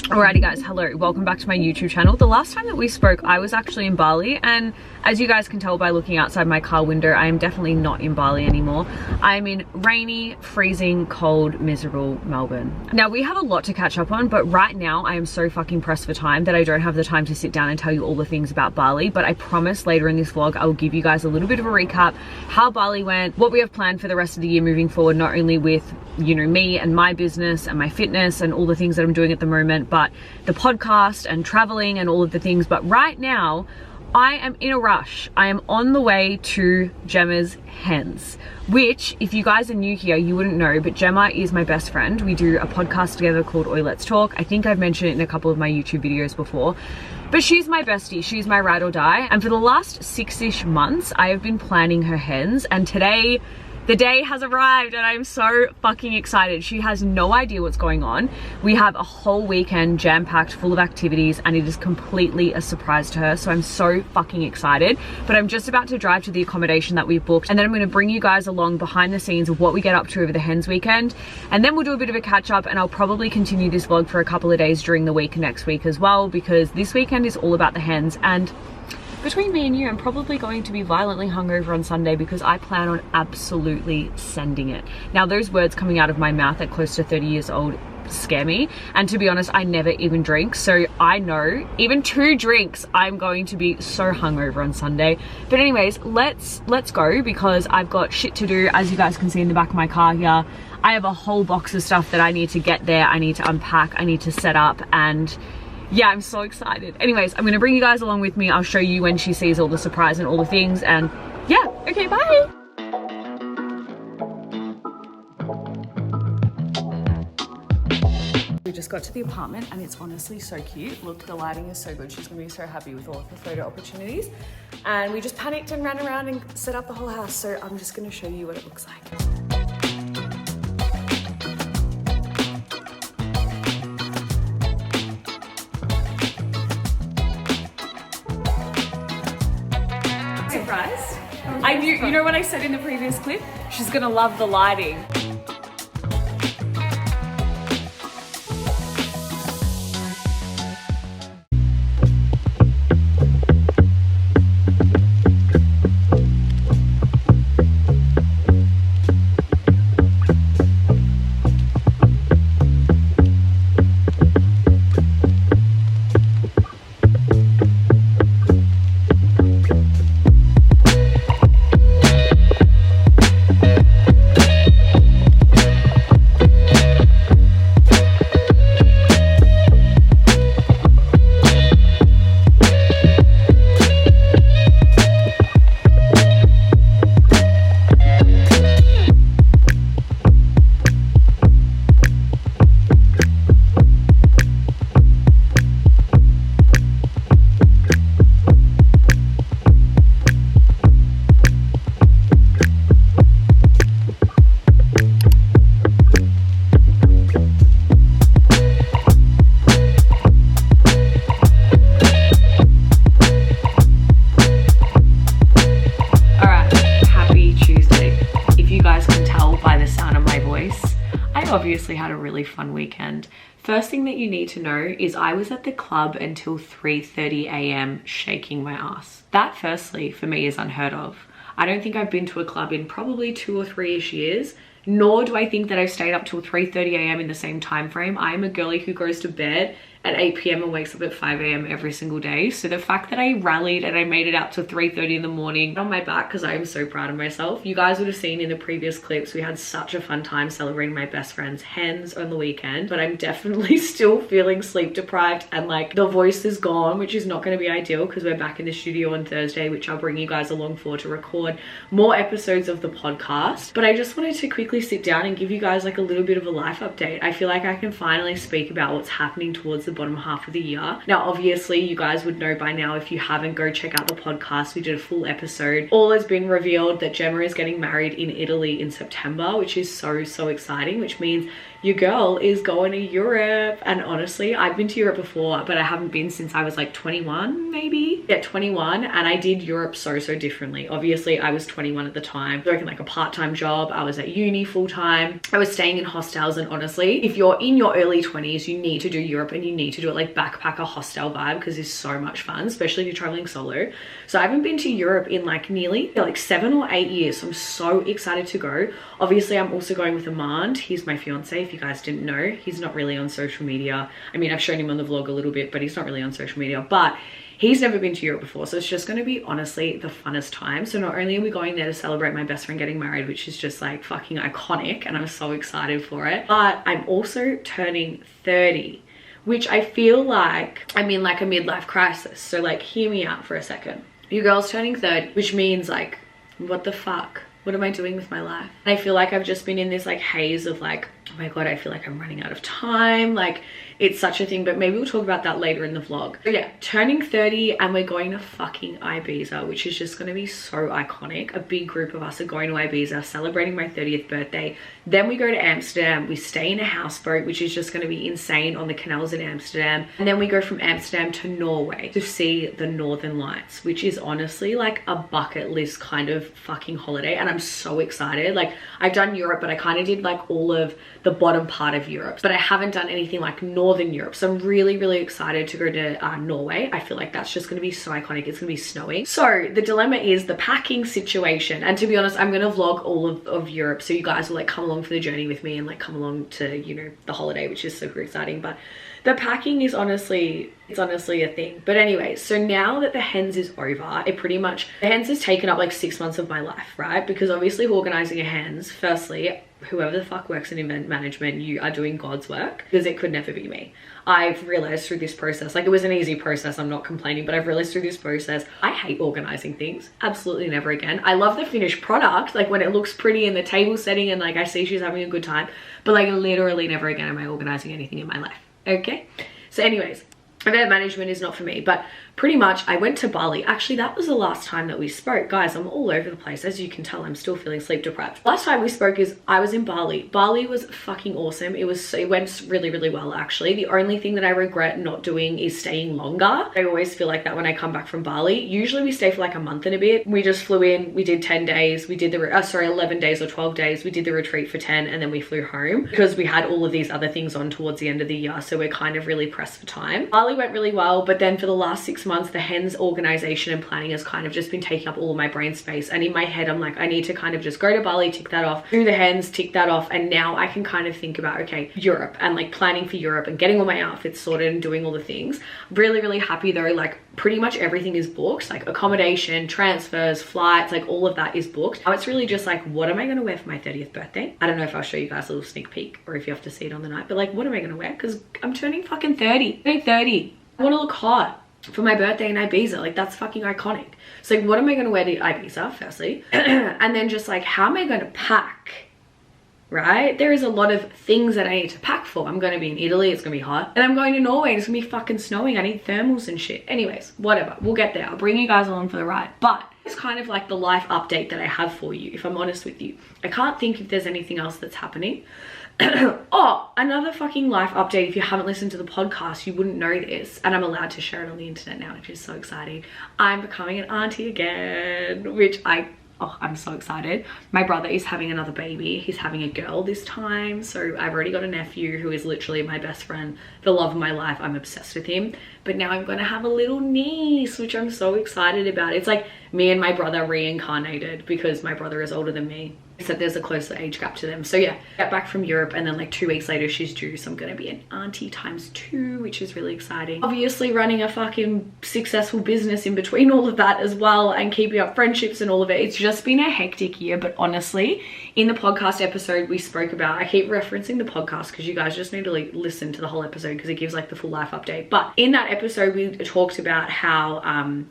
Alrighty guys, hello, welcome back to my YouTube channel. The last time that we spoke, I was actually in Bali, and as you guys can tell by looking outside my car window, I am definitely not in Bali anymore. I'm in rainy, freezing, cold, miserable Melbourne. Now we have a lot to catch up on, but right now I am so fucking pressed for time that I don't have the time to sit down and tell you all the things about Bali, but I promise later in this vlog I will give you guys a little bit of a recap, how Bali went, what we have planned for the rest of the year moving forward, not only with, you know, me and my business and my fitness and all the things that I'm doing at the moment, but the podcast and traveling and all of the things. But right now I am in a rush. I am on the way to Gemma's Hens, which if you guys are new here you wouldn't know, but Gemma is my best friend. We do a podcast together called Oi Let's Talk. I think I've mentioned it in a couple of my YouTube videos before, but she's my bestie, she's my ride or die, and for the last 6-ish months I have been planning her hens, and today the day has arrived and I'm so fucking excited. She has no idea what's going on. We have a whole weekend jam-packed full of activities and it is completely a surprise to her. So I'm so fucking excited. But I'm just about to drive to the accommodation that we've booked, and then I'm going to bring you guys along behind the scenes of what we get up to over the Hens weekend. And then we'll do a bit of a catch up, and I'll probably continue this vlog for a couple of days during the week next week as well, because this weekend is all about the Hens. And between me and you, I'm probably going to be violently hungover on Sunday because I plan on absolutely sending it. Now, those words coming out of my mouth at close to 30 years old scare me. And to be honest, I never even drink. So I know even 2 drinks, I'm going to be so hungover on Sunday. But anyways, let's go, because I've got shit to do. As you guys can see in the back of my car here, I have a whole box of stuff that I need to get there. I need to unpack, I need to set up, and yeah, I'm so excited. Anyways, I'm gonna bring you guys along with me. I'll show you when she sees all the surprise and all the things, and yeah, okay, bye. We just got to the apartment and it's honestly so cute. Look, the lighting is so good. She's gonna be so happy with all of her photo opportunities. And we just panicked and ran around and set up the whole house. So I'm just gonna show you what it looks like. Surprised? I knew, you know what I said in the previous clip? She's gonna love the lighting. Obviously had a really fun weekend. First thing that you need to know is I was at the club until 3:30 a.m. shaking my ass. That firstly for me is unheard of. I don't think I've been to a club in probably 2 or 3-ish years, nor do I think that I've stayed up till 3:30 a.m. in the same time frame. I am a girly who goes to bed at 8 p.m. and wakes up at 5 a.m. every single day. So the fact that I rallied and I made it out to 3:30 in the morning on my back, because I am so proud of myself. You guys would have seen in the previous clips, we had such a fun time celebrating my best friend's Hens on the weekend, but I'm definitely still feeling sleep deprived and like the voice is gone, which is not going to be ideal because we're back in the studio on Thursday, which I'll bring you guys along for to record more episodes of the podcast. But I just wanted to quickly sit down and give you guys like a little bit of a life update. I feel like I can finally speak about what's happening towards the bottom half of the year. Now, obviously, you guys would know by now. If you haven't, go check out the podcast. We did a full episode. All has been revealed that Gemma is getting married in Italy in September, which is so exciting, which means your girl is going to Europe. And honestly, I've been to Europe before, but I haven't been since I was like 21, maybe. Yeah, 21. And I did Europe so differently. Obviously, I was 21 at the time, working like a part-time job. I was at uni full-time. I was staying in hostels. And honestly, if you're in your early 20s, you need to do Europe and you need to do it, like backpacker hostel vibe, because it's so much fun, especially if you're traveling solo. So I haven't been to Europe in like nearly like 7 or 8 years. So I'm so excited to go. Obviously, I'm also going with Amand. He's my fiance, if you guys didn't know. He's not really on social media. I mean, I've shown him on the vlog a little bit, but he's not really on social media. But he's never been to Europe before, so it's just going to be honestly the funnest time. So not only are we going there to celebrate my best friend getting married, which is just like fucking iconic, and I'm so excited for it, but I'm also turning 30, which I feel like I'm in like a midlife crisis. So like, hear me out for a second. Your girl's turning 30, which means like, what the fuck? What am I doing with my life? And I feel like I've just been in this like haze of like, oh my God, I feel like I'm running out of time. Like, it's such a thing, but maybe we'll talk about that later in the vlog. But yeah, turning 30 and we're going to fucking IBIZA, which is just going to be so iconic. A big group of us are going to IBIZA, celebrating my 30th birthday. Then we go to Amsterdam. We stay in a houseboat, which is just going to be insane, on the canals in Amsterdam. And then we go from Amsterdam to Norway to see the Northern Lights, which is honestly like a bucket list kind of fucking holiday. And I'm so excited. Like, I've done Europe, but I kind of did like all of the bottom part of Europe, but I haven't done anything like Northern Europe. So I'm really, really excited to go to Norway. I feel like that's just going to be so iconic. It's going to be snowing. So the dilemma is the packing situation. And to be honest, I'm going to vlog all of Europe, so you guys will like come along for the journey with me and like come along to, you know, the holiday, which is super exciting. But the packing is honestly, it's honestly a thing. But anyway, so now that the Hens is over, it pretty much, the Hens has taken up like 6 months of my life, right? Because obviously organizing a Hens, firstly, whoever the fuck works in event management, you are doing God's work, because it could never be me. I've realized through this process, like, it was an easy process, I'm not complaining, but I've realized through this process, I hate organizing things. Absolutely never again. I love the finished product, like when it looks pretty in the table setting and like I see she's having a good time, but like literally never again am I organizing anything in my life. Okay, so anyways, event management is not for me. But pretty much I went to Bali. Actually, that was the last time that we spoke. Guys, I'm all over the place. As you can tell, I'm still feeling sleep deprived. Last time we spoke is I was in Bali. Bali was fucking awesome. It went really, really well, actually. The only thing that I regret not doing is staying longer. I always feel like that when I come back from Bali. Usually we stay for like a month and a bit. We just flew in, we did 10 days. We did 11 days or 12 days. We did the retreat for 10 and then we flew home because we had all of these other things on towards the end of the year. So we're kind of really pressed for time. Bali went really well, but then for the last 6 months, the Hens organization and planning has kind of just been taking up all of my brain space. And in my head, I'm like, I need to kind of just go to Bali, tick that off, do the Hens, tick that off. And now I can kind of think about, okay, Europe and like planning for Europe and getting all my outfits sorted and doing all the things. Really, really happy though. Like pretty much everything is booked, like accommodation, transfers, flights, like all of that is booked. Now it's really just like, what am I going to wear for my 30th birthday? I don't know if I'll show you guys a little sneak peek or if you have to see it on the night, but like, what am I going to wear? Because I'm turning fucking 30. I'm 30. I want to look hot for my birthday in Ibiza. Like that's fucking iconic. So like, what am I going to wear to Ibiza firstly? And then just like, how am I going to pack? Right? There is a lot of things that I need to pack for. I'm going to be in Italy. It's going to be hot. And I'm going to Norway. It's going to be fucking snowing. I need thermals and shit. Anyways, whatever. We'll get there. I'll bring you guys along for the ride. But it's kind of like the life update that I have for you, if I'm honest with you. I can't think if there's anything else that's happening. Oh, another fucking life update. If you haven't listened to the podcast, you wouldn't know this, and I'm allowed to share it on the internet now, which is so exciting. I'm becoming an auntie again, which I'm so excited. My brother is having another baby. He's having a girl this time. So I've already got a nephew who is literally my best friend, the love of my life. I'm obsessed with him. But now I'm going to have a little niece, which I'm so excited about. It's like me and my brother reincarnated because my brother is older than me. Except there's a closer age gap to them. So yeah, get back from Europe and then like 2 weeks later she's due. So I'm going to be an auntie ×2, which is really exciting. Obviously running a fucking successful business in between all of that as well and keeping up friendships and all of it. It's just been a hectic year. But honestly, in the podcast episode we spoke about, I keep referencing the podcast because you guys just need to like listen to the whole episode because it gives like the full life update. But in that episode we talked about how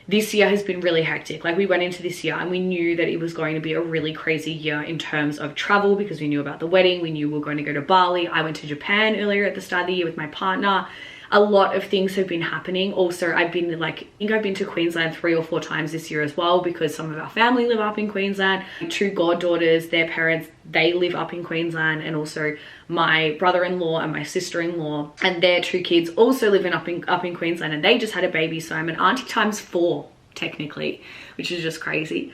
this year has been really hectic. Like we went into this year and we knew that it was going to be a really crazy year in terms of travel because we knew about the wedding. We knew we were going to go to Bali. I went to Japan earlier at the start of the year with my partner. A lot of things have been happening. Also, I think I've been to Queensland 3 or 4 times this year as well because some of our family live up in Queensland. 2 goddaughters, their parents, they live up in Queensland, and also my brother-in-law and my sister-in-law and their 2 kids also live up in Queensland, and they just had a baby. So I'm an auntie ×4. technically, which is just crazy.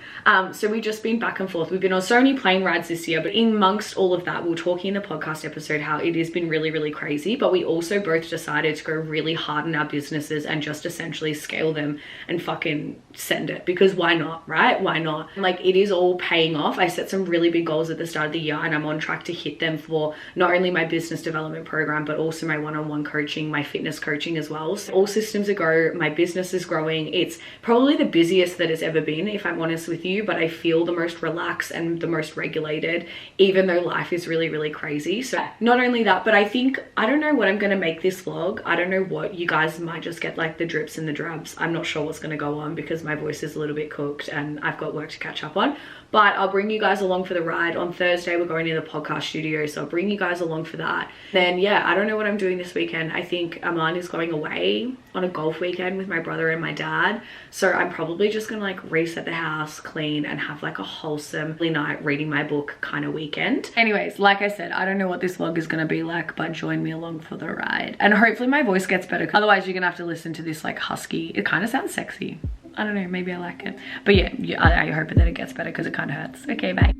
So we've just been back and forth. We've been on so many plane rides this year, but amongst all of that, we were talking in the podcast episode how it has been really, really crazy, but we also both decided to go really hard in our businesses and just essentially scale them and fucking send it, because why not, right? Why not? Like, it is all paying off. I set some really big goals at the start of the year and I'm on track to hit them for not only my business development program, but also my one-on-one coaching, my fitness coaching as well. So all systems are go, my business is growing. It's probably the busiest that it's ever been, if I'm honest with you, but I feel the most relaxed and the most regulated, even though life is really, really crazy. So not only that, but I think, I don't know what I'm going to make this vlog. I don't know what, you guys might just get like the drips and the drabs. I'm not sure what's going to go on because my voice is a little bit cooked and I've got work to catch up on, but I'll bring you guys along for the ride. On Thursday, we're going to the podcast studio, so I'll bring you guys along for that. Then yeah, I don't know what I'm doing this weekend. I think Aman is going away on a golf weekend with my brother and my dad, so I'm probably just gonna like reset the house, clean, and have like a wholesome night reading my book kind of weekend. Anyways, like I said, I don't know what this vlog is gonna be like, but join me along for the ride, and hopefully my voice gets better. Otherwise you're gonna have to listen to this like husky. It kind of sounds sexy. I don't know, maybe I like it, but yeah, I hope that it gets better because it kind of hurts. Okay, bye.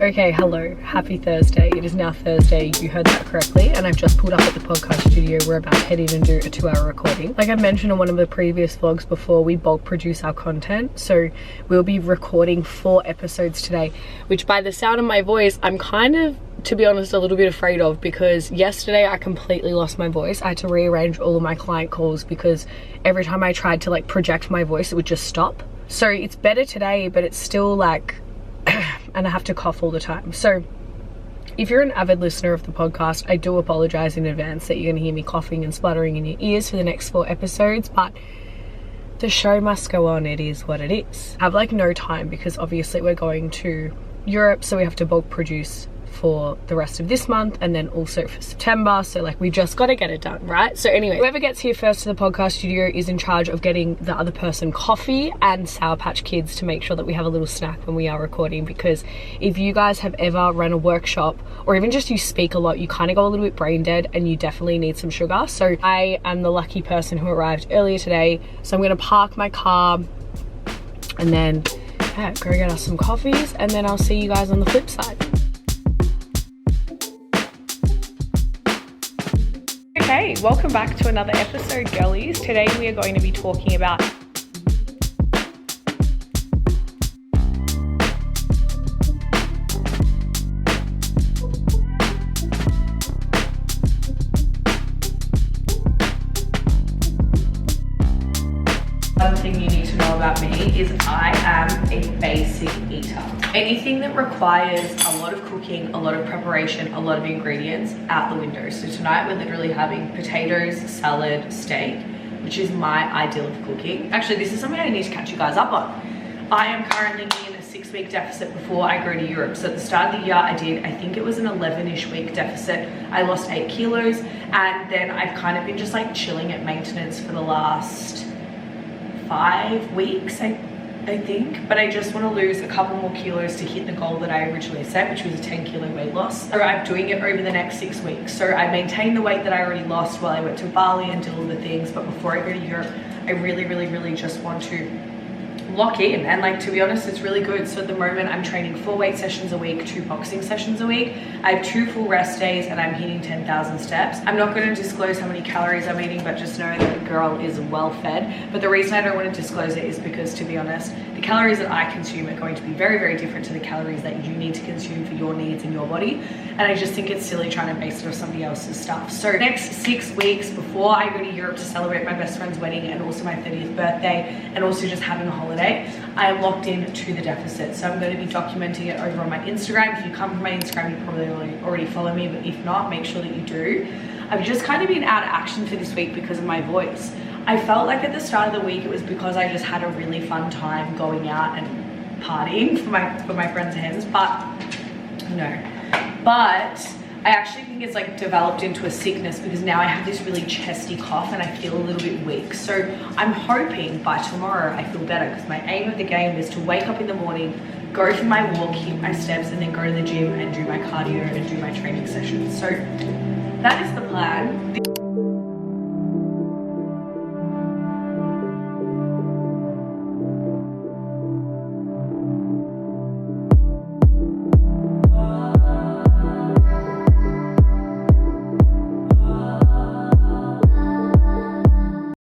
Okay, hello, happy Thursday. It is now Thursday, you heard that correctly, and I've just pulled up at the podcast studio. We're about to head in and do a 2-hour recording. Like I mentioned on one of the previous vlogs before, we bulk produce our content, so we'll be recording 4 episodes today, which by the sound of my voice, I'm kind of, to be honest, a little bit afraid of, because yesterday I completely lost my voice. I had to rearrange all of my client calls because every time I tried to like project my voice, it would just stop. So it's better today, but it's still like, and I have to cough all the time. So if you're an avid listener of the podcast, I do apologize in advance that you're going to hear me coughing and spluttering in your ears for the next 4 episodes, but the show must go on. It is what it is. I have like no time because obviously we're going to Europe, so we have to bulk produce for the rest of this month and then also for September, so like we just got to get it done, right? So anyway, whoever gets here first to the podcast studio is in charge of getting the other person coffee and Sour Patch Kids to make sure that we have a little snack when we are recording, because if you guys have ever run a workshop or even just you speak a lot, you kind of go a little bit brain dead and you definitely need some sugar. So I am the lucky person who arrived earlier today, so I'm going to park my car and then go get us some coffees, and then I'll see you guys on the flip side. Okay, welcome back to another episode, girlies. Today we are going to be talking about one thing you need to know about me is I am a basic eater. Anything that requires a lot of cooking, a lot of preparation, a lot of ingredients, out the window. So tonight we're literally having potatoes, salad, steak, which is my ideal of cooking. Actually, this is something I need to catch you guys up on. I am currently in a 6-week deficit before I go to Europe. So at the start of the year I think it was an 11-ish week deficit. I lost 8 kilos and then I've kind of been just like chilling at maintenance for the last 5 weeks, I think, but I just want to lose a couple more kilos to hit the goal that I originally set, which was a 10-kilo weight loss. So I'm doing it over the next 6 weeks. So I maintained the weight that I already lost while I went to Bali and did all the things, but before I go to Europe, I really just want to lock in, and like, to be honest, it's really good. So at the moment I'm training 4 weight sessions a week, 2 boxing sessions a week. I have 2 full rest days and I'm hitting 10,000 steps. I'm not going to disclose how many calories I'm eating, but just know that the girl is well fed. But the reason I don't want to disclose it is because, to be honest, the calories that I consume are going to be very different to the calories that you need to consume for your needs in your body, and I just think it's silly trying to base it off somebody else's stuff. So next 6 weeks before I go to Europe to celebrate my best friend's wedding and also my 30th birthday and also just having a holiday, I am locked in to the deficit. So I'm going to be documenting it over on my Instagram. If you come from my Instagram, you probably already follow me, but if not, make sure that you do. I've just kind of been out of action for this week because of my voice. I felt like at the start of the week it was because I just had a really fun time going out and partying for my friends Hens, but no. But I actually think it's like developed into a sickness because now I have this really chesty cough and I feel a little bit weak. So I'm hoping by tomorrow I feel better, because my aim of the game is to wake up in the morning, go for my walk, hit my steps, and then go to the gym and do my cardio and do my training sessions. So that is the plan.